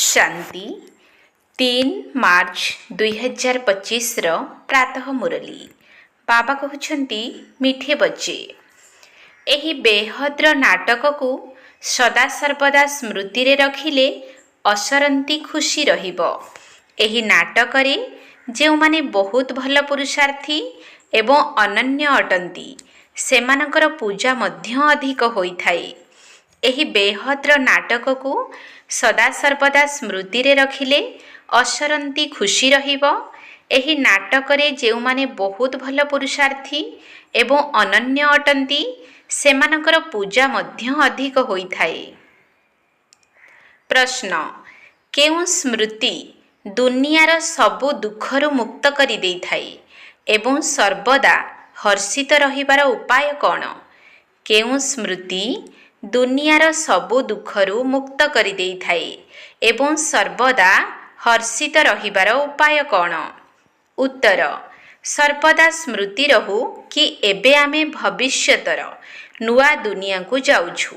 शांति 3 मार्च 2025 प्रातः मुरली बाबा कहते मीठे बच्चे एही बेहद्र नाटक को सदा सर्वदा स्मृति रे रखिले असरंती खुशी रहिबो। एही नाटक रे जो माने बहुत भल पुरुषार्थी एवं अनन्य अटंती सेमानकर पूजा मध्य अधिक होइथाए। एही बेहद्र नाटक को सदा सर्वदा स्मृति रे रखिले असरंती खुशी रहिबो। एही नाटक रे जो माने बहुत भल पुरुषार्थी एवं अनन्य अटंती सेमानकर पूजा मध्य अधिक होइथाए। प्रश्न केउ स्मृति दुनियार सबु दुखरु मुक्त करि देइथाए एवं सर्वदा हर्षित रहिबार उपाय कौन? केउ स्मृति दुनियार सबु दुखरु मुक्त करि देइथाए एवं सर्वदा हर्षित रहिबार उपाय कौन? उत्तर सर्वदा स्मृति रहू कि एबे आमे भविष्यतर नुआ दुनिया को जाउछु।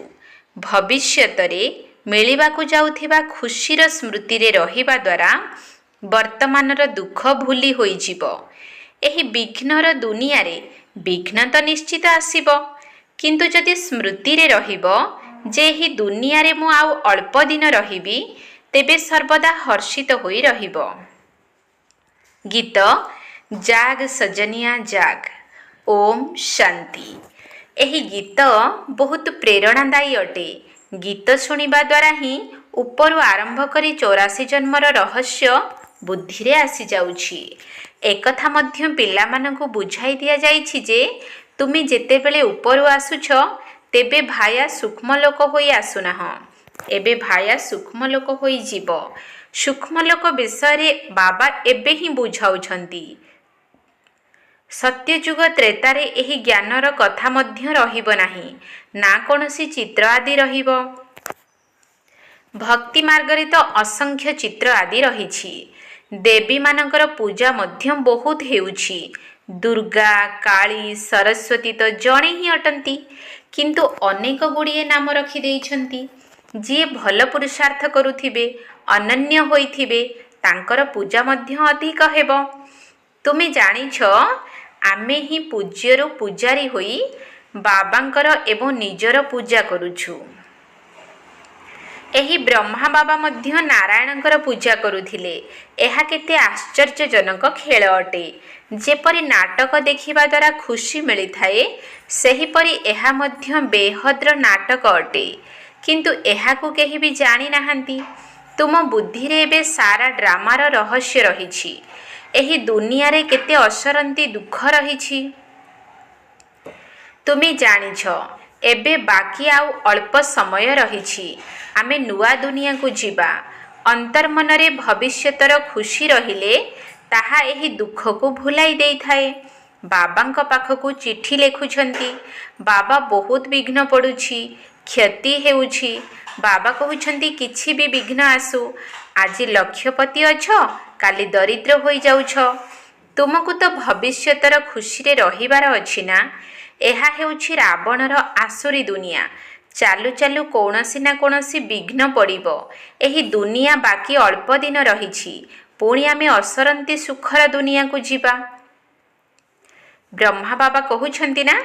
भविष्यतरे मिलिबाकु जाउथिबा खुशीर स्मृति रे रहिबा द्वारा वर्तमानर दुख भूली होई जिवो। एही विघ्नर दुनिया रे विघ्न तो निश्चित आसीबो, किंतु जदि स्मृति रे रहिबो जे ही दुनिया रे मु आउ अल्प दिन रहिबी तेबे सर्वदा हर्षित होई रहिबो। गीत जाग सजनिया जाग। ओम शांति। एही गीत बहुत प्रेरणादायी अटे। गीत सुनिबा द्वारा ही ऊपर आरंभ करी 84 जन्मर रहस्य बुद्धि रे आसी जाउछि। एकथा मध्य पिला मानकु बुझाई दिया जाइछि जे तुमी जेतेबेले ऊपर आसुछ तेबे भाया सूक्ष्म लोक होई आसुनाह, एबे भाया सूक्ष्म लोक होई जीव। सूक्ष्म लोक विषय रे बाबा एबे ही बुझाउछंती। सत्ययुग त्रेतारे एही ज्ञानर कथा मध्य रहिबो नाही, ना कोनोसी चित्र आदि रहिबो। भक्ति मार्गरे तो असंख्य चित्र आदि रहिछि। देवी मानकर पूजा मध्य बहुत हेउछि। दुर्गा काली सरस्वती तो जणे ही अटंती, किंतु अनेक गुड़िए नाम रखि देइछंती। जे भल पुरुषार्थ करुथिबे अनन्य होइथिबे तांकर पूजा मध्य अधिक हेबो। तुमे जानिछ आमे ही पूज्यरु पूजारी होई बाबांकर एवं निजर पूजा करुछु। एही ब्रह्मा बाबा मध्य नारायणकर पूजा करुथिले। एहा केते आश्चर्यजनक खेल अटे। जेपरि नाटक देखिबा द्वारा खुशी मिली थाए सेहीपरि एहा मध्य बेहद्र नाटक अटे, किंतु एहाकु केही भी जानि नाहंती। तुम बुद्धि रे एबे सारा ड्रामार रहस्य रहिछि। एही दुनिया रे केते असरंती दुख रहिछि। तुमी जानिछ एबे बाकी आउ अल्प समय रहिछि। आमे नुआ दुनिया को जीवा। अंतर्मन रे भविष्यतर खुशी रहिले ताहा एही दुख को भुलाई देई थाए। बाबांक पाखकु चिठी लेखुछंती। बाबा बहुत विघ्न पड़ुछि, क्षति हेउछि। बाबा कहउछंती किछि भी विघ्न आसु, आज लक्ष्यपति अछ काली दरिद्र होई जाउछ। तुमको तो भविष्यतर खुशी रे रहिबार अछि ना। एहा हेउछि रावणर आसुरी दुनिया। चालू चालू कौनसी ना कौनसी विघ्न पड़िबो। एही दुनिया बाकी अल्प दिन रहिछि, पुणी आमे असरंती सुखर दुनिया को जीवा। ब्रह्मा बाबा कहउछंती ना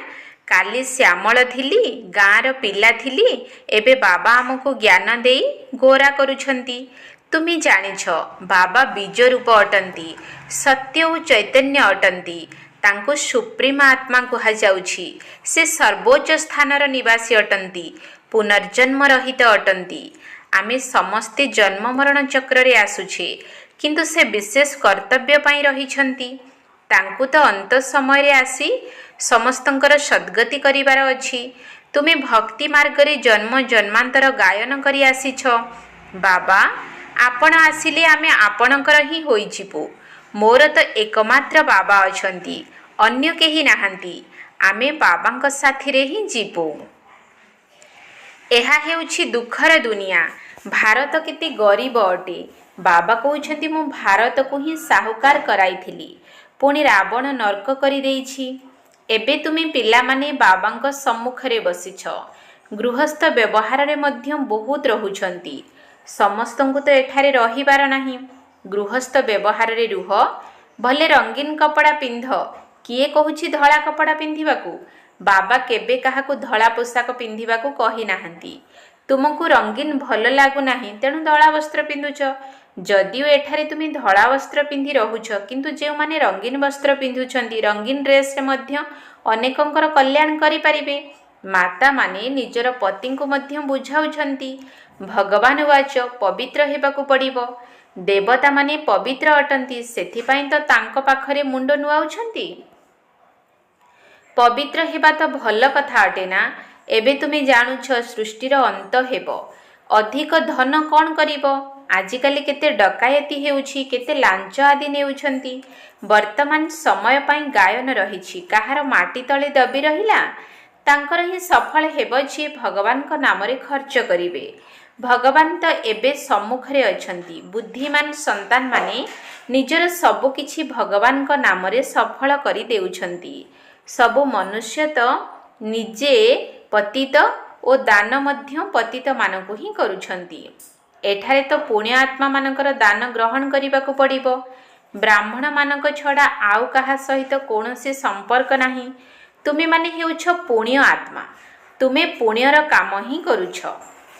काली श्यामल थिली गाँर पिला थिली, एबे बाबा हमको ज्ञान देई गोरा करुछंती। तुमी जानिछ बाबा बीज रूप अटंती, सत्य और चैतन्य अटंती। तांको सुप्रीम आत्मा कहा जाउछि। से सर्वोच्च स्थानर निवासी अटंती, पुनर्जन्म रहित अटंती। आमे समस्ते जन्म मरण चक्र रे आसुछे, किंतु से विशेष कर्तव्य पाई रहिछंती। तांको तो अंत समय रे आसी समस्तंकर सद्गति करिवार अछि। तुमे भक्ति मार्ग रे जन्म जन्मांतर गायन करी आसीछ। बाबा आपण आसिले आमे आपणकर ही होई जिवु। मोर तो एकमात्र बाबा अछंती, अन्य केही नाहंती। आमे बाबांक साथी रे ही जीवु। एहा हेउछि दुखर दुनिया। भारत केते गरीब अटे। बाबा कहउछंती मु भारत को ही साहुकार कराइथिली, पुणी रावण नर्क करि देइछि। एबे तुमे पिला माने बाबांक सम्मुख रे बसिछ। गृहस्थ व्यवहार रे मध्य बहुत रहुछंती। ସମସ୍ତଙ୍କୁ ତ ଏଠାରେ ରହିବାର ନାହିଁ। ଗୃହସ୍ଥ ବ୍ୟବହାରରେ ରୁହ, ଭଲେ ରଙ୍ଗୀନ କପଡ଼ା ପିନ୍ଧ। କିଏ କହୁଛି ଧଳା କପଡ଼ା ପିନ୍ଧିବାକୁ? ବାବା କେବେ କାହାକୁ ଧଳା ପୋଷାକ ପିନ୍ଧିବାକୁ କହିନାହାନ୍ତି। ତୁମକୁ ରଙ୍ଗୀନ ଭଲ ଲାଗୁନାହିଁ, ତେଣୁ ଧଳା ବସ୍ତ୍ର ପିନ୍ଧୁଛ। ଯଦିଓ ଏଠାରେ ତୁମେ ଧଳା ବସ୍ତ୍ର ପିନ୍ଧି ରହୁଛ, କିନ୍ତୁ ଯେଉଁମାନେ ରଙ୍ଗୀନ ବସ୍ତ୍ର ପିନ୍ଧୁଛନ୍ତି, ରଙ୍ଗୀନ ଡ୍ରେସ୍ରେ ମଧ୍ୟ ଅନେକଙ୍କର କଲ୍ୟାଣ କରିପାରିବେ। ମାତାମାନେ ନିଜର ପତିଙ୍କୁ ମଧ୍ୟ ବୁଝାଉଛନ୍ତି। ଭଗବାନ ବାଚ ପବିତ୍ର ହେବାକୁ ପଡ଼ିବ। ଦେବତାମାନେ ପବିତ୍ର ଅଟନ୍ତି, ସେଥିପାଇଁ ତ ତାଙ୍କ ପାଖରେ ମୁଣ୍ଡ ନୁଆଉଛନ୍ତି। ପବିତ୍ର ହେବା ତ ଭଲ କଥା ଅଟେ ନା। ଏବେ ତୁମେ ଜାଣୁଛ ସୃଷ୍ଟିର ଅନ୍ତ ହେବ। ଅଧିକ ଧନ କ'ଣ କରିବ? ଆଜିକାଲି କେତେ ଡକାୟତି ହେଉଛି, କେତେ ଲାଞ୍ଚ ଆଦି ନେଉଛନ୍ତି। ବର୍ତ୍ତମାନ ସମୟ ପାଇଁ ଗାୟନ ରହିଛି। କାହାର ମାଟି ତଳେ ଦବି ରହିଲା, ତାଙ୍କର ହିଁ ସଫଳ ହେବ ଯିଏ ଭଗବାନଙ୍କ ନାମରେ ଖର୍ଚ୍ଚ କରିବେ। ଭଗବାନ ତ ଏବେ ସମ୍ମୁଖରେ ଅଛନ୍ତି। ବୁଦ୍ଧିମାନ ସନ୍ତାନମାନେ ନିଜର ସବୁ କିଛି ଭଗବାନଙ୍କ ନାମରେ ସଫଳ କରି ଦେଉଛନ୍ତି। ସବୁ ମନୁଷ୍ୟ ତ ନିଜେ ପତିତ ଓ ଦାନ ମଧ୍ୟ ପତିତମାନଙ୍କୁ ହିଁ କରୁଛନ୍ତି। ଏଠାରେ ତ ପୁଣ୍ୟ ଆତ୍ମାମାନଙ୍କର ଦାନ ଗ୍ରହଣ କରିବାକୁ ପଡ଼ିବ। ବ୍ରାହ୍ମଣମାନଙ୍କ ଛଡ଼ା ଆଉ କାହା ସହିତ କୌଣସି ସମ୍ପର୍କ ନାହିଁ। ତୁମେମାନେ ହେଉଛ ପୁଣ୍ୟ ଆତ୍ମା। ତୁମେ ପୁଣ୍ୟର କାମ ହିଁ କରୁଛ।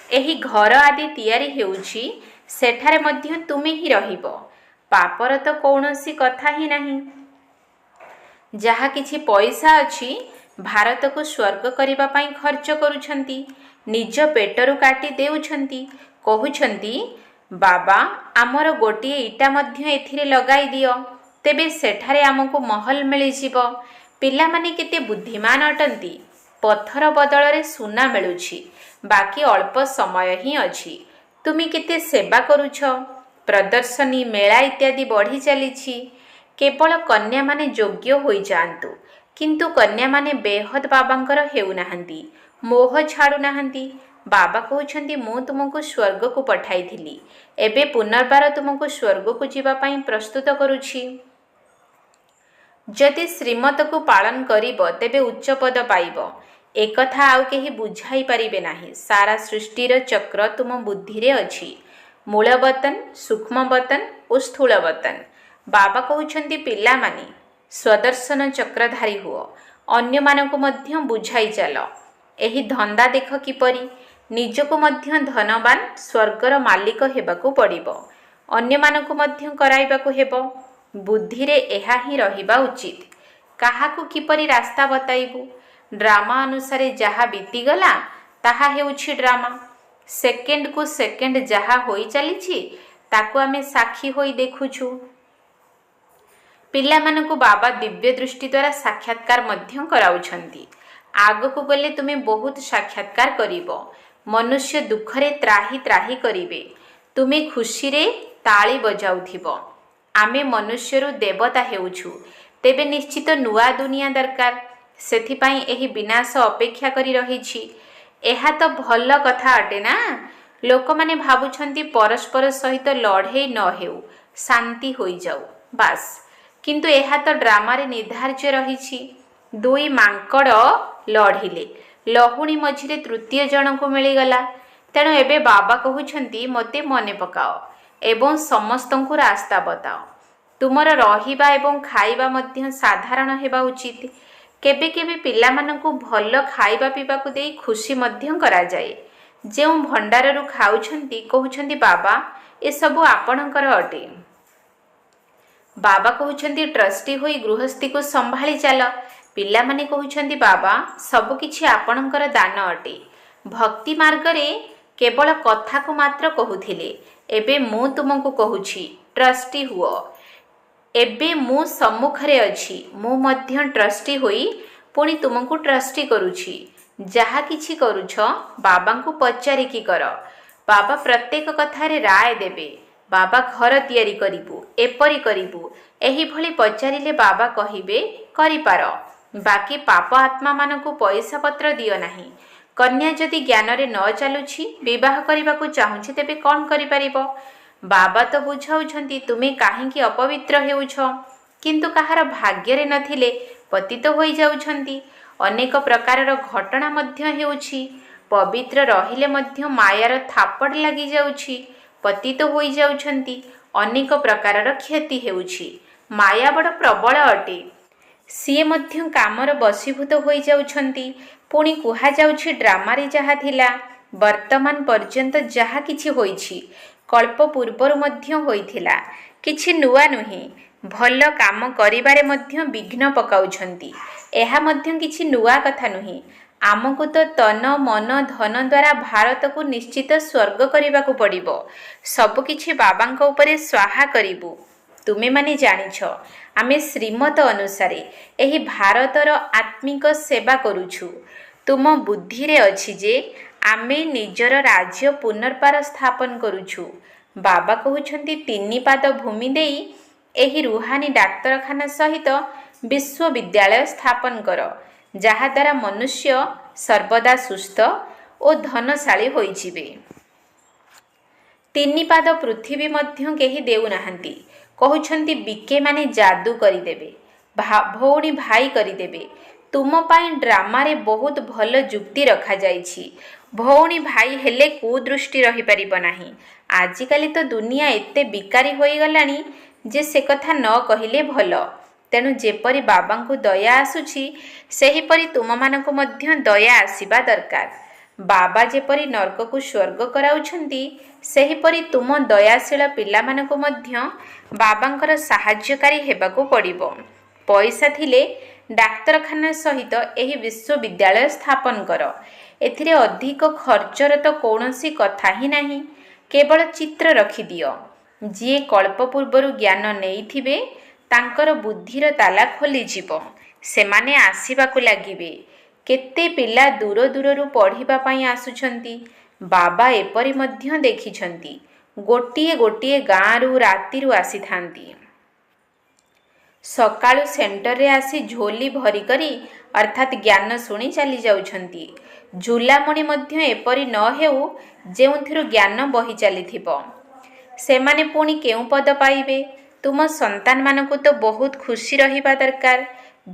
ଏହି ଘର ଆଦି ତିଆରି ହେଉଛି, ସେଠାରେ ମଧ୍ୟ ତୁମେ ହିଁ ରହିବ। ପାପର ତ କୌଣସି କଥା ହିଁ ନାହିଁ। ଯାହା କିଛି ପଇସା ଅଛି, ଭାରତକୁ ସ୍ୱର୍ଗ କରିବା ପାଇଁ ଖର୍ଚ୍ଚ କରୁଛନ୍ତି। ନିଜ ପେଟରୁ କାଟି ଦେଉଛନ୍ତି। କହୁଛନ୍ତି, ବାବା ଆମର ଗୋଟିଏ ଇଟା ମଧ୍ୟ ଏଥିରେ ଲଗାଇ ଦିଅ, ତେବେ ସେଠାରେ ଆମକୁ ମହଲ ମିଳିଯିବ। ପିଲାମାନେ କେତେ ବୁଦ୍ଧିମାନ ଅଟନ୍ତି। ପଥର ବଦଳରେ ସୁନା ମିଳୁଛି। ବାକି ଅଳ୍ପ ସମୟ ହିଁ ଅଛି। ତୁମେ କେତେ ସେବା କରୁଛ। ପ୍ରଦର୍ଶନୀ, ମେଳା ଇତ୍ୟାଦି ବଢ଼ି ଚାଲିଛି। କେବଳ କନ୍ୟାମାନେ ଯୋଗ୍ୟ ହୋଇଯାଆନ୍ତୁ। କିନ୍ତୁ କନ୍ୟାମାନେ ବେହଦ ବାବାଙ୍କର ହେଉନାହାନ୍ତି, ମୋହ ଛାଡ଼ୁନାହାନ୍ତି। ବାବା କହୁଛନ୍ତି, ମୁଁ ତୁମକୁ ସ୍ୱର୍ଗକୁ ପଠାଇଥିଲି, ଏବେ ପୁନର୍ବାର ତୁମକୁ ସ୍ୱର୍ଗକୁ ଯିବା ପାଇଁ ପ୍ରସ୍ତୁତ କରୁଛି। ଯଦି ଶ୍ରୀମତକୁ ପାଳନ କରିବ, ତେବେ ଉଚ୍ଚ ପଦ ପାଇବ। ଏକଥା ଆଉ କେହି ବୁଝାଇ ପାରିବେ ନାହିଁ। ସାରା ସୃଷ୍ଟିର ଚକ୍ର ତୁମ ବୁଦ୍ଧିରେ ଅଛି। ମୂଳବତନ, ସୂକ୍ଷ୍ମବତନ ଓ ସ୍ଥୂଳବତନ। ବାବା କହୁଛନ୍ତି, ପିଲାମାନେ ସ୍ୱଦର୍ଶନ ଚକ୍ରଧାରୀ ହୁଅ। ଅନ୍ୟମାନଙ୍କୁ ମଧ୍ୟ ବୁଝାଇ ଚାଲ। ଏହି ଧନ୍ଦା ଦେଖ କିପରି। ନିଜକୁ ମଧ୍ୟ ଧନବାନ, ସ୍ୱର୍ଗର ମାଲିକ ହେବାକୁ ପଡ଼ିବ। ଅନ୍ୟମାନଙ୍କୁ ମଧ୍ୟ କରାଇବାକୁ ହେବ। ବୁଦ୍ଧିରେ ଏହା ହିଁ ରହିବା ଉଚିତ। କାହାକୁ କିପରି ରାସ୍ତା ବତାଇବୁ? ଡ୍ରାମା ଅନୁସାରେ ଯାହା ବିତିଗଲା, ତାହା ହେଉଛି ଡ୍ରାମା। ସେକେଣ୍ଡକୁ ସେକେଣ୍ଡ ଯାହା ହୋଇ ଚାଲିଛି, ତାକୁ ଆମେ ସାକ୍ଷୀ ହୋଇ ଦେଖୁଛୁ। ପିଲାମାନଙ୍କୁ ବାବା ଦିବ୍ୟ ଦୃଷ୍ଟି ଦ୍ୱାରା ସାକ୍ଷାତକାର ମଧ୍ୟ କରାଉଛନ୍ତି। ଆଗକୁ ଗଲେ ତୁମେ ବହୁତ ସାକ୍ଷାତକାର କରିବ। ମନୁଷ୍ୟ ଦୁଃଖରେ ତ୍ରାହି ତ୍ରାହି କରିବେ। ତୁମେ ଖୁସିରେ ତାଳି ବଜାଉଥିବ। ଆମେ ମନୁଷ୍ୟରୁ ଦେବତା ହେଉଛୁ, ତେବେ ନିଶ୍ଚିତ ନୂଆ ଦୁନିଆ ଦରକାର। ସେଥିପାଇଁ ଏହି ବିନାଶ ଅପେକ୍ଷା କରି ରହିଛି। ଏହା ତ ଭଲ କଥା ଅଟେ ନା। ଲୋକମାନେ ଭାବୁଛନ୍ତି ପରସ୍ପର ସହିତ ଲଢ଼େଇ ନ ହେଉ, ଶାନ୍ତି ହୋଇଯାଉ, ବାସ୍। କିନ୍ତୁ ଏହା ତ ଡ୍ରାମାରେ ନିର୍ଦ୍ଧାର୍ଯ୍ୟ ରହିଛି। ଦୁଇ ମାଙ୍କଡ଼ ଲଢ଼ିଲେ, ଲହୁଣୀ ମଝିରେ ତୃତୀୟ ଜଣଙ୍କୁ ମିଳିଗଲା। ତେଣୁ ଏବେ ବାବା କହୁଛନ୍ତି, ମୋତେ ମନେ ପକାଅ ଏବଂ ସମସ୍ତଙ୍କୁ ରାସ୍ତା ବତାଅ। ତୁମର ରହିବା ଏବଂ ଖାଇବା ମଧ୍ୟ ସାଧାରଣ ହେବା ଉଚିତ। କେବେ କେବେ ପିଲାମାନଙ୍କୁ ଭଲ ଖାଇବା ପିଇବାକୁ ଦେଇ ଖୁସି ମଧ୍ୟ କରାଯାଏ। ଯେଉଁ ଭଣ୍ଡାରରୁ ଖାଉଛନ୍ତି, କହୁଛନ୍ତି, ବାବା ଏସବୁ ଆପଣଙ୍କର ଅଟେ। ବାବା କହୁଛନ୍ତି, ଟ୍ରଷ୍ଟି ହୋଇ ଗୃହସ୍ଥିକୁ ସମ୍ଭାଳି ଚାଲ। ପିଲାମାନେ କହୁଛନ୍ତି, ବାବା ସବୁକିଛି ଆପଣଙ୍କର ଦାନ ଅଟେ। ଭକ୍ତି ମାର୍ଗରେ କେବଳ କଥାକୁ ମାତ୍ର କହୁଥିଲେ, ଏବେ ମୁଁ ତୁମକୁ କହୁଛି, ଟ୍ରଷ୍ଟି ହୁଅ। ଏବେ ମୁଁ ସମ୍ମୁଖରେ ଅଛି। ମୁଁ ମଧ୍ୟ ଟ୍ରଷ୍ଟି ହୋଇ ପୁଣି ତୁମକୁ ଟ୍ରଷ୍ଟି କରୁଛି। ଯାହା କିଛି କରୁଛ, ବାବାଙ୍କୁ ପଚାରିକି କର। ବାବା ପ୍ରତ୍ୟେକ କଥାରେ ରାୟ ଦେବେ। ବାବା ଘର ତିଆରି କରିବୁ, ଏପରି କରିବୁ, ଏହିଭଳି ପଚାରିଲେ ବାବା କହିବେ, କରିପାର। ବାକି ପାପ ଆତ୍ମାମାନଙ୍କୁ ପଇସା ପତ୍ର ଦିଅ ନାହିଁ। କନ୍ୟା ଯଦି ଜ୍ଞାନରେ ନ ଚାଲୁଛି, ବିବାହ କରିବାକୁ ଚାହୁଁଛି, ତେବେ କ'ଣ କରିପାରିବ? ବାବା ତ ବୁଝାଉଛନ୍ତି, ତୁମେ କାହିଁକି ଅପବିତ୍ର ହେଉଛ? କିନ୍ତୁ କାହାର ଭାଗ୍ୟରେ ନଥିଲେ ପତିତ ହୋଇଯାଉଛନ୍ତି। ଅନେକ ପ୍ରକାରର ଘଟଣା ମଧ୍ୟ ହେଉଛି। ପବିତ୍ର ରହିଲେ ମଧ୍ୟ ମାୟାର ଥାପଡ଼ ଲାଗିଯାଉଛି। ପତିତ ହୋଇଯାଉଛନ୍ତି। ଅନେକ ପ୍ରକାରର କ୍ଷତି ହେଉଛି। ମାୟା ବଡ଼ ପ୍ରବଳ ଅଟେ। ସିଏ ମଧ୍ୟ କାମର ବଶୀଭୂତ ହୋଇଯାଉଛନ୍ତି। ପୁଣି କୁହାଯାଉଛି ଡ୍ରାମାରେ ଯାହା ଥିଲା, ବର୍ତ୍ତମାନ ପର୍ଯ୍ୟନ୍ତ ଯାହା କିଛି ହୋଇଛି, କଳ୍ପ ପୂର୍ବରୁ ମଧ୍ୟ ହୋଇଥିଲା। କିଛି ନୂଆ ନୁହେଁ। ଭଲ କାମ କରିବାରେ ମଧ୍ୟ ବିଘ୍ନ ପକାଉଛନ୍ତି। ଏହା ମଧ୍ୟ କିଛି ନୂଆ କଥା ନୁହେଁ। ଆମକୁ ତ ତନ ମନ ଧନ ଦ୍ୱାରା ଭାରତକୁ ନିଶ୍ଚିତ ସ୍ୱର୍ଗ କରିବାକୁ ପଡ଼ିବ। ସବୁକିଛି ବାବାଙ୍କ ଉପରେ ସ୍ୱାହା କରିବୁ। ତୁମେମାନେ ଜାଣିଛ, ଆମେ ଶ୍ରୀମତ ଅନୁସାରେ ଏହି ଭାରତର ଆତ୍ମିକ ସେବା କରୁଛୁ। ତୁମ ବୁଦ୍ଧିରେ ଅଛି ଯେ ଆମେ ନିଜର ରାଜ୍ୟ ପୁନର୍ବାର ସ୍ଥାପନ କରୁଛୁ। ବାବା କହୁଛନ୍ତି 3 ପାଦ ଭୂମି ଦେଇ ଏହି ରୁହାନୀ ଡାକ୍ତରଖାନା ସହିତ ବିଶ୍ୱବିଦ୍ୟାଳୟ ସ୍ଥାପନ କର, ଯାହାଦ୍ୱାରା ମନୁଷ୍ୟ ସର୍ବଦା ସୁସ୍ଥ ଓ ଧନଶାଳୀ ହୋଇଯିବେ। 3 ପାଦ ପୃଥିବୀ ମଧ୍ୟ କେହି ଦେଉନାହାନ୍ତି। କହୁଛନ୍ତି ବିକେମାନେ ଯାଦୁ କରିଦେବେ, ଭଉଣୀ ଭାଇ କରିଦେବେ। ତୁମ ପାଇଁ ଡ୍ରାମାରେ ବହୁତ ଭଲ ଯୁକ୍ତି ରଖାଯାଇଛି। ଭଉଣୀ ଭାଇ ହେଲେ କୁଦୃଷ୍ଟି ରହିପାରିବ ନାହିଁ। ଆଜିକାଲି ତ ଦୁନିଆ ଏତେ ବିକାରୀ ହୋଇଗଲାଣି ଯେ ସେ କଥା ନ କହିଲେ ଭଲ। ତେଣୁ ଯେପରି ବାବାଙ୍କୁ ଦୟା ଆସୁଛି, ସେହିପରି ତୁମମାନଙ୍କୁ ମଧ୍ୟ ଦୟା ଆସିବା ଦରକାର। ବାବା ଯେପରି ନର୍କକୁ ସ୍ୱର୍ଗ କରାଉଛନ୍ତି, ସେହିପରି ତୁମ ଦୟାଶୀଳ ପିଲାମାନଙ୍କୁ ମଧ୍ୟ ବାବାଙ୍କର ସାହାଯ୍ୟକାରୀ ହେବାକୁ ପଡ଼ିବ। ପଇସା ଥିଲେ ଡାକ୍ତରଖାନା ସହିତ ଏହି ବିଶ୍ୱବିଦ୍ୟାଳୟ ସ୍ଥାପନ କର। ଏଥିରେ ଅଧିକ ଖର୍ଚ୍ଚର ତ କୌଣସି କଥା ହିଁ ନାହିଁ। କେବଳ ଚିତ୍ର ରଖିଦିଅ। ଯିଏ କଳ୍ପ ପୂର୍ବରୁ ଜ୍ଞାନ ନେଇଥିବେ, ତାଙ୍କର ବୁଦ୍ଧିର ତାଲା ଖୋଲିଯିବ। ସେମାନେ ଆସିବାକୁ ଲାଗିବେ। କେତେ ପିଲା ଦୂର ଦୂରରୁ ପଢ଼ିବା ପାଇଁ ଆସୁଛନ୍ତି। ବାବା ଏପରି ମଧ୍ୟ ଦେଖିଛନ୍ତି। ଗୋଟିଏ ଗୋଟିଏ ଗାଁରୁ ରାତିରୁ ଆସିଥାନ୍ତି। ସକାଳୁ ସେଣ୍ଟରରେ ଆସି ଝୋଲି ଭରି କରି ଅର୍ଥାତ୍ ଜ୍ଞାନ ଶୁଣି ଚାଲି ଯାଉଛନ୍ତି। ଝୁଲାମଣି ମଧ୍ୟ ଏପରି ନ ହେଉ ଯେଉଁଥିରୁ ଜ୍ଞାନ ବହି ଚାଲିଥିବ। ସେମାନେ ପୁଣି କେଉଁ ପଦ ପାଇବେ? ତୁମ ସନ୍ତାନମାନଙ୍କୁ ତ ବହୁତ ଖୁସି ରହିବା ଦରକାର।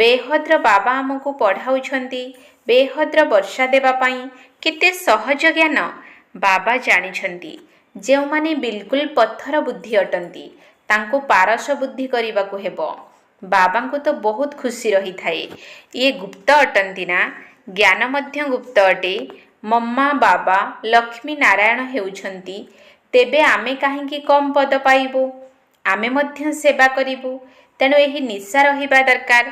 ବେହଦ୍ର ବାବା ଆମକୁ ପଢ଼ାଉଛନ୍ତି ବେହଦ୍ର ବର୍ଷା ଦେବା ପାଇଁ। କେତେ ସହଜ ଜ୍ଞାନ! ବାବା ଜାଣିଛନ୍ତି, ଯେଉଁମାନେ ବିଲକୁଲ ପଥର ବୁଦ୍ଧି ଅଟନ୍ତି, ତାଙ୍କୁ ପାରସ ବୁଦ୍ଧି କରିବାକୁ ହେବ। ବାବାଙ୍କୁ ତ ବହୁତ ଖୁସି ରହିଥାଏ। ଇଏ ଗୁପ୍ତ ଅଟନ୍ତି ନା? ଜ୍ଞାନ ମଧ୍ୟ ଗୁପ୍ତ ଅଟେ। ମମ୍ମା ବାବା ଲକ୍ଷ୍ମୀ ନାରାୟଣ ହେଉଛନ୍ତି। ତେବେ ଆମେ କାହିଁକି କମ୍ ପଦ ପାଇବୁ? ଆମେ ମଧ୍ୟ ସେବା କରିବୁ। ତେଣୁ ଏହି ନିଶା ରହିବା ଦରକାର।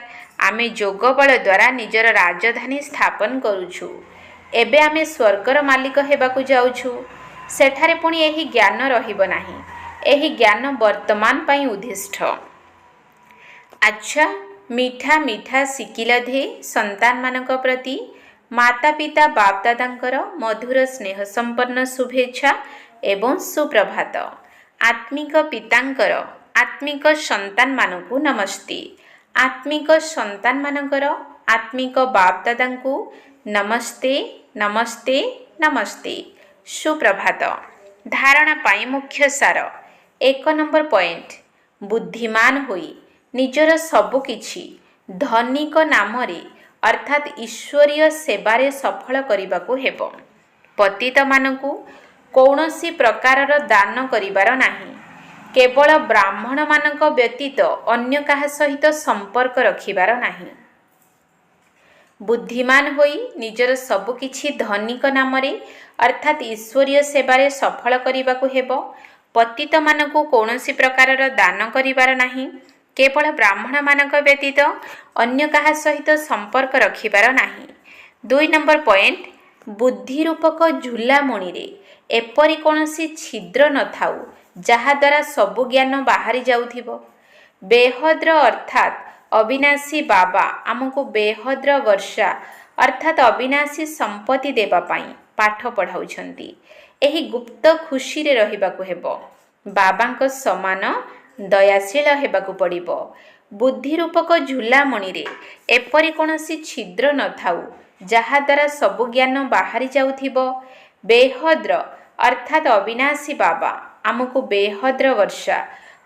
ଆମେ ଯୋଗ ବଳ ଦ୍ୱାରା ନିଜର ରାଜଧାନୀ ସ୍ଥାପନ କରୁଛୁ। ଏବେ ଆମେ ସ୍ୱର୍ଗର ମାଲିକ ହେବାକୁ ଯାଉଛୁ। ସେଠାରେ ପୁଣି ଏହି ଜ୍ଞାନ ରହିବ ନାହିଁ। ଏହି ଜ୍ଞାନ ବର୍ତ୍ତମାନ ପାଇଁ ଉଦ୍ଦିଷ୍ଟ। ଆଚ୍ଛା, ମିଠା ମିଠା ଶିକିଲ ଧେ ସନ୍ତାନମାନଙ୍କ ପ୍ରତି ମାତା ପିତା ବାପ ଦାଦାଙ୍କର ମଧୁର ସ୍ନେହ ସମ୍ପନ୍ନ ଶୁଭେଚ୍ଛା ଏବଂ ସୁପ୍ରଭାତ। ଆତ୍ମିକ ପିତାଙ୍କର ଆତ୍ମିକ ସନ୍ତାନମାନଙ୍କୁ ନମସ୍ତେ। ଆତ୍ମିକ ସନ୍ତାନମାନଙ୍କର ଆତ୍ମିକ ବାପ ଦାଦାଙ୍କୁ ନମସ୍ତେ ନମସ୍ତେ ନମସ୍ତେ। ସୁପ୍ରଭାତ। ଧାରଣା ପାଇଁ ମୁଖ୍ୟ ସାର। 1 ନମ୍ବର ପଏଣ୍ଟ, ବୁଦ୍ଧିମାନ ହୋଇ ନିଜର ସବୁକିଛି ଧନିକ ନାମରେ ଅର୍ଥାତ୍ ଈଶ୍ୱରୀୟ ସେବାରେ ସଫଳ କରିବାକୁ ହେବ। ପତିତମାନଙ୍କୁ କୌଣସି ପ୍ରକାରର ଦାନ କରିବାର ନାହିଁ। କେବଳ ବ୍ରାହ୍ମଣମାନଙ୍କ ବ୍ୟତୀତ ଅନ୍ୟ କାହା ସହିତ ସମ୍ପର୍କ ରଖିବାର ନାହିଁ। ବୁଦ୍ଧିମାନ ହୋଇ ନିଜର ସବୁକିଛି ଧନିକ ନାମରେ ଅର୍ଥାତ୍ ଈଶ୍ୱରୀୟ ସେବାରେ ସଫଳ କରିବାକୁ ହେବ। ପତିତମାନଙ୍କୁ କୌଣସି ପ୍ରକାରର ଦାନ କରିବାର ନାହିଁ। କେବଳ ବ୍ରାହ୍ମଣମାନଙ୍କ ବ୍ୟତୀତ ଅନ୍ୟ କାହା ସହିତ ସମ୍ପର୍କ ରଖିବାର ନାହିଁ। 2 ନମ୍ବର ପଏଣ୍ଟ, ବୁଦ୍ଧି ରୂପକ ଝୁଲାମଣିରେ ଏପରି କୌଣସି ଛିଦ୍ର ନଥାଉ ଯାହାଦ୍ୱାରା ସବୁ ଜ୍ଞାନ ବାହାରି ଯାଉଥିବ। ବେହଦ୍ର ଅର୍ଥାତ୍ ଅବିନାଶୀ ବାବା ଆମକୁ ବେହଦ୍ର ବର୍ଷା ଅର୍ଥାତ୍ ଅବିନାଶୀ ସମ୍ପତ୍ତି ଦେବା ପାଇଁ ପାଠ ପଢ଼ାଉଛନ୍ତି। ଏହି ଗୁପ୍ତ ଖୁସିରେ ରହିବାକୁ ହେବ। ବାବାଙ୍କ ସମାନ ଦୟାଶୀଳ ହେବାକୁ ପଡ଼ିବ। ବୁଦ୍ଧି ରୂପକ ଝୁଲାମଣିରେ ଏପରି କୌଣସି ଛିଦ୍ର ନଥାଉ ଯାହାଦ୍ୱାରା ସବୁ ଜ୍ଞାନ ବାହାରି ଯାଉଥିବ। ବେହଦ୍ର ଅର୍ଥାତ୍ ଅବିନାଶୀ ବାବା ଆମକୁ ବେହଦ୍ର ବର୍ଷା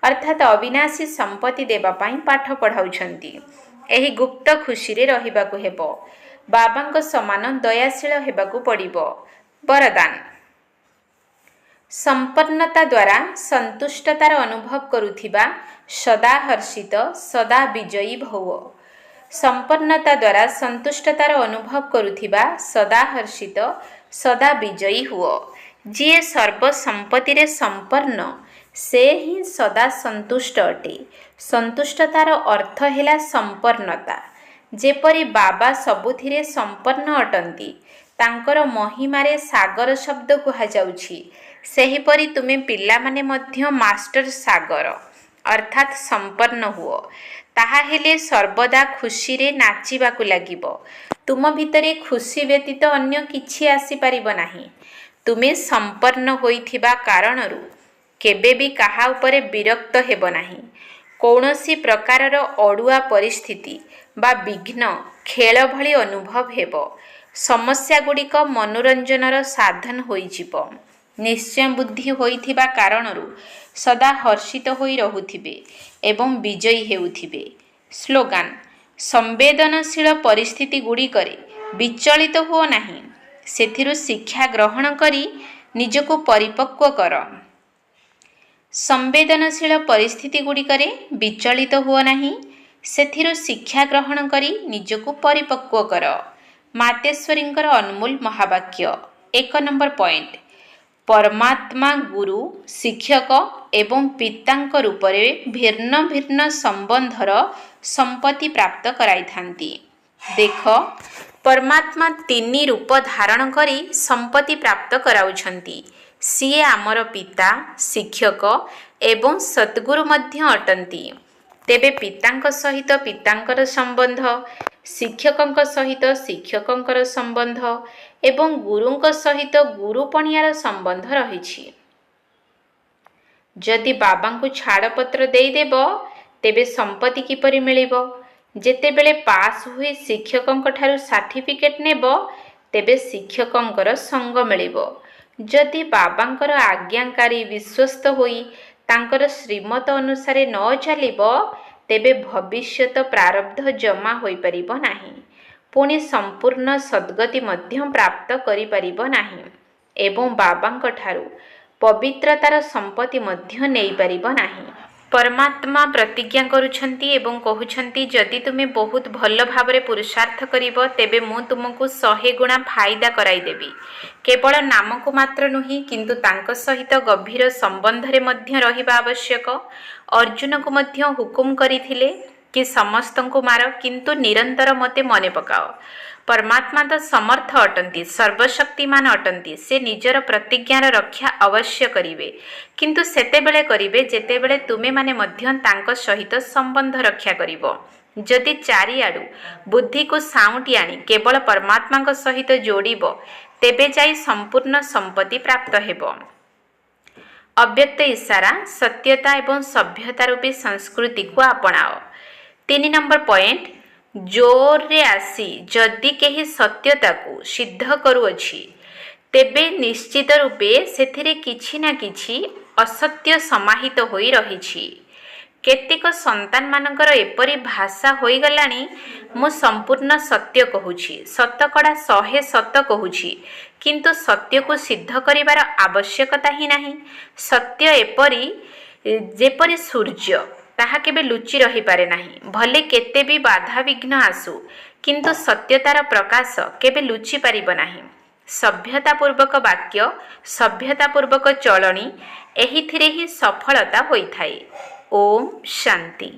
ଅର୍ଥାତ୍ ଅବିନାଶୀ ସମ୍ପତ୍ତି ଦେବା ପାଇଁ ପାଠ ପଢ଼ାଉଛନ୍ତି। ଏହି ଗୁପ୍ତ ଖୁସିରେ ରହିବାକୁ ହେବ। ବାବାଙ୍କ ସମାନ ଦୟାଶୀଳ ହେବାକୁ ପଡ଼ିବ। ବରଦାନ। संपन्नता द्वारा संतुष्टतार अनुभव करुथिबा सदा हर्षित सदा विजयी भव। संपन्नता द्वारा संतुष्टतार अनुभव करुथिबा सदा हर्षित सदा विजयी हुओ। जीए सर्वसंपत्ति रे संपन्न से ही सदा संतुष्ट अटे। संतुष्टतार अर्थ हैला संपन्नता। जेपरि बाबा सबुथिरे संपन्न अटंती तांकर महिमारे सागर शब्द कुहाଯାଉଛି सेहिपरि तुमे पिला माने मध्य मास्टर सागर अर्थात संपन्न हुओ। ताहा हेले सर्वदा खुशी रे नाचिबाकु लागिबो। तुम भितरे खुशी व्यतीत अन्य किछि आसी परिबो नाही। तुमे संपन्न होइथिबा कारणरू केबे भी काहा उपरे विरक्त हेबो नाही। कौनसी प्रकारर अड़ुआ परिस्थिति बा विघ्न खेल भली अनुभव हेबो। समस्या गुड़िक मनोरंजनर साधन होइजिबो। निश्चय बुद्धि होइथिबा कारणरू सदा हर्षित होई रहुथिबे एवं विजयी हेउथिबे। स्लोगान संवेदनशील परिस्थिति गुड़िकरे विचलित हुओ नाही। सेथिरु शिक्षा ग्रहण करी निजको परिपक्व कर। संवेदनशील परिस्थिति गुड़िकरे विचलित हुओ नाही। सेथिरु शिक्षा ग्रहण करी निजको परिपक्व कर। मातेश्वरींकर अनमोल महावाक्य। 1 नंबर पॉइंट परमात्मा गुरु शिक्षक एवं पितांक रूपरे भिन्न भिन्न संबंधर संपत्ति प्राप्त कराई थांती। देख परमात्मा 3 रूप धारण करी संपत्ति प्राप्त कराउछंती। सीए आमर पिता शिक्षक एवं सद्गुरु मध्य अटंती। तेबे पितांक सहित पितांकर संबंध शिक्षकंक सहित शिक्षकंकर संबंध एवं गुरुंक सहित गुरुपणियार संबंध रहिछि। जदि बाबांकु छाड़पत्र देदेब तेबे संपत्ति किपरि मिलिबो। जेतेबेले पास हुई शिक्षकंक ठारु सर्टिफिकेट नेब तेबे शिक्षकंकर संग मिलिबो। जदि बाबांकर आज्ञाकारी विश्वस्त होई तांकर श्रीमत अनुसारे न चलिबो तेबे भविष्यत प्रारब्ध जमा होई परिबो नाही। पुणी संपूर्ण सद्गति मध्य प्राप्त करि परिबो नाही एवं बाबांक ठारु पवित्रतार संपत्ति मध्य नेई परिबो नाही। परमात्मा प्रतिज्ञा करुछंती एवं कहउछंती जदि तुमे बहुत भल भावरे पुरुषार्थ करिबो तेबे मु तुमको 100 गुणा फायदा कराई देबी। केवल नामको मात्र नुही किंतु तांक सहित गभीर संबंधरे मध्य रहिबा आवश्यक। अर्जुन को मध्य हुकुम करिथिले कि समस्तंको मार किंतु निरंतर मते मने पकाओ। परमात्मा तो समर्थ अटंती सर्वशक्तिमान अटंती। से निजर प्रतिज्ञार रक्षा अवश्य करिवे किंतु सेतेबेले करिवे जेतेबेले तुमे माने मध्य तांक सहित संबंध रक्षा करिवो। जदि चारिआडु बुद्धि को साउंटी आनी केवल परमात्मा सहित जोड़िबो तेबे जाई संपूर्ण संपत्ति प्राप्त हेबो। अव्यक्त इशारा सत्यता एवं सभ्यता रूपी संस्कृति को अपनाओ। 3 नंबर पॉइंट जोर रे आसी जदि केही सत्यता को सिद्ध करूअछि तेबे निश्चित रूपे सेथिरे किछि ना किछि असत्य समाहित होई रहिछि। केतेक संतान मानकर एपरि भाषा होई गलानी मु संपूर्ण सत्य कहूछि सतकड़ा 100 सत कहूछि किंतु सत्य को सिद्ध करिवार आवश्यकता ही नाही। सत्य एपरि जेपरि सूर्य ताहा केबे लुचि रही पारे नाही। भले केते भी बाधा विघ्न आसु किंतु सत्यतार प्रकाश केबे लुचि पारिब नाही। सभ्यतापूर्वक वाक्य सभ्यतापूर्वक चलणी एहिथिरे ही सफलता होइथाए। ओम शांति।